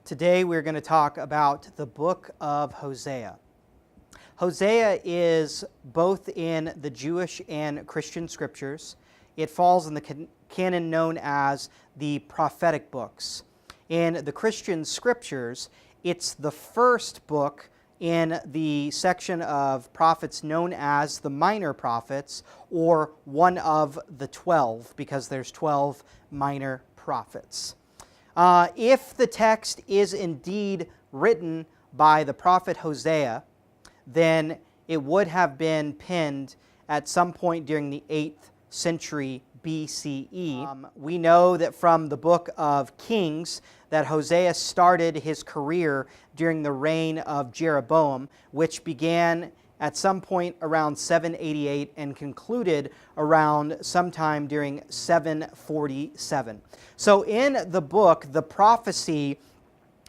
Today we're going to talk about the book of Hosea. Hosea is both in the Jewish and Christian scriptures. It falls in the canon known as the prophetic books. In the Christian scriptures, it's the first book in the section of prophets known as the minor prophets, or one of the 12, because there's 12 minor prophets. If the text is indeed written by the prophet Hosea, then it would have been penned at some point during the 8th century BCE. We know that from the book of Kings that Hosea started his career during the reign of Jeroboam, which began at some point around 788 and concluded around sometime during 747. So in the book, the prophecy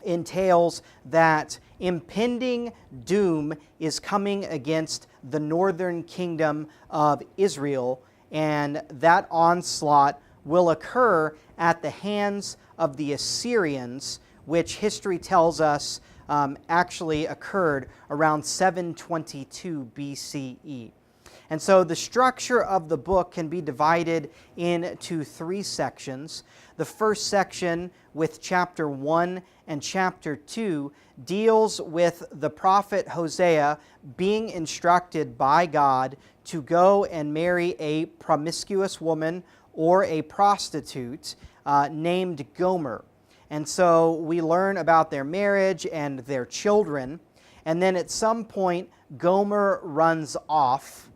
entails that impending doom is coming against the northern kingdom of Israel, and that onslaught will occur at the hands of the Assyrians, which history tells us actually occurred around 722 BCE. And so the structure of the book can be divided into 3 sections. The first section, with chapter 1 and chapter 2, deals with the prophet Hosea being instructed by God to go and marry a promiscuous woman or a prostitute named Gomer. And so we learn about their marriage and their children. And then at some point, Gomer runs off.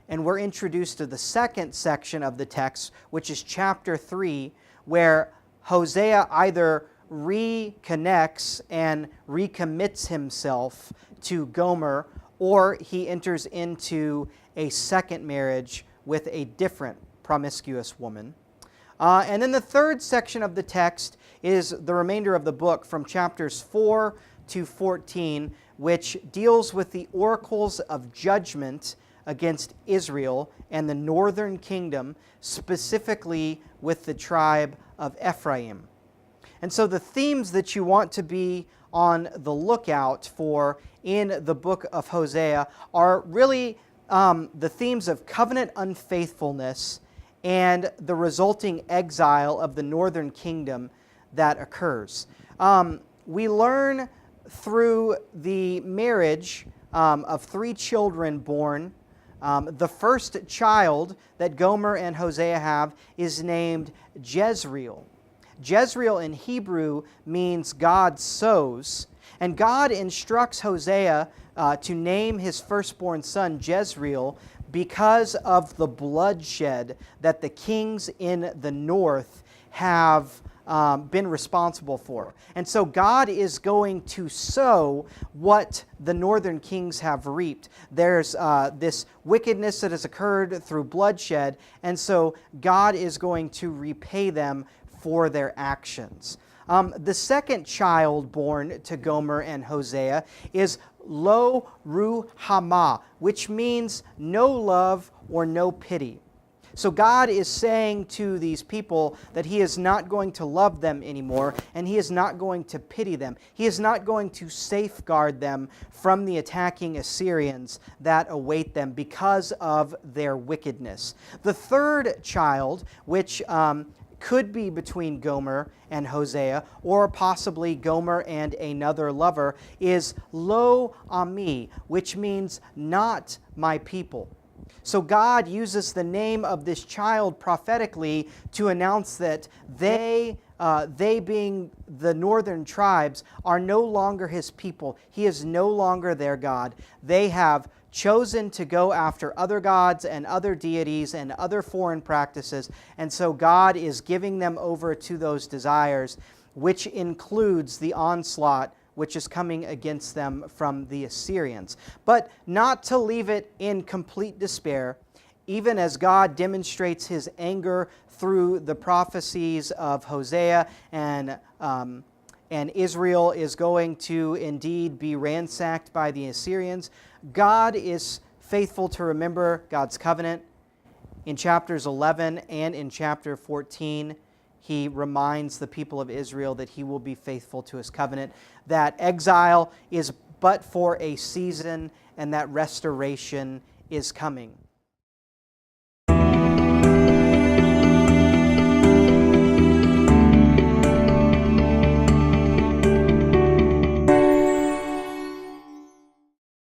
And we're introduced to the second section of the text, which is chapter 3, where Hosea either reconnects and recommits himself to Gomer, or he enters into a second marriage with a different promiscuous woman. And then the third section of the text is the remainder of the book from chapters 4 to 14, which deals with the oracles of judgment against Israel and the northern kingdom, specifically with the tribe of Ephraim. And so the themes that you want to be on the lookout for in the book of Hosea are really the themes of covenant unfaithfulness and the resulting exile of the northern kingdom that occurs. We learn through the marriage of 3 children born. The first child that Gomer and Hosea have is named Jezreel. Jezreel in Hebrew means God sows, and God instructs Hosea to name his firstborn son Jezreel because of the bloodshed that the kings in the north have been responsible for. And so God is going to sow what the northern kings have reaped. There's this wickedness that has occurred through bloodshed, and so God is going to repay them for their actions. The second child born to Gomer and Hosea is Lo Ruhamah, which means no love or no pity. So God is saying to these people that He is not going to love them anymore, and He is not going to pity them. He is not going to safeguard them from the attacking Assyrians that await them because of their wickedness. The third child, which could be between Gomer and Hosea, or possibly Gomer and another lover, is Lo Ami, which means not my people. So God uses the name of this child prophetically to announce that they being the northern tribes, are no longer His people. He is no longer their God. They have chosen to go after other gods and other deities and other foreign practices, and so God is giving them over to those desires, which includes the onslaught which is coming against them from the Assyrians. But not to leave it in complete despair, even as God demonstrates His anger through the prophecies of Hosea, and Israel is going to indeed be ransacked by the Assyrians. God is faithful to remember God's covenant. In chapters 11 and in chapter 14, he reminds the people of Israel that he will be faithful to his covenant, that exile is but for a season, and that restoration is coming.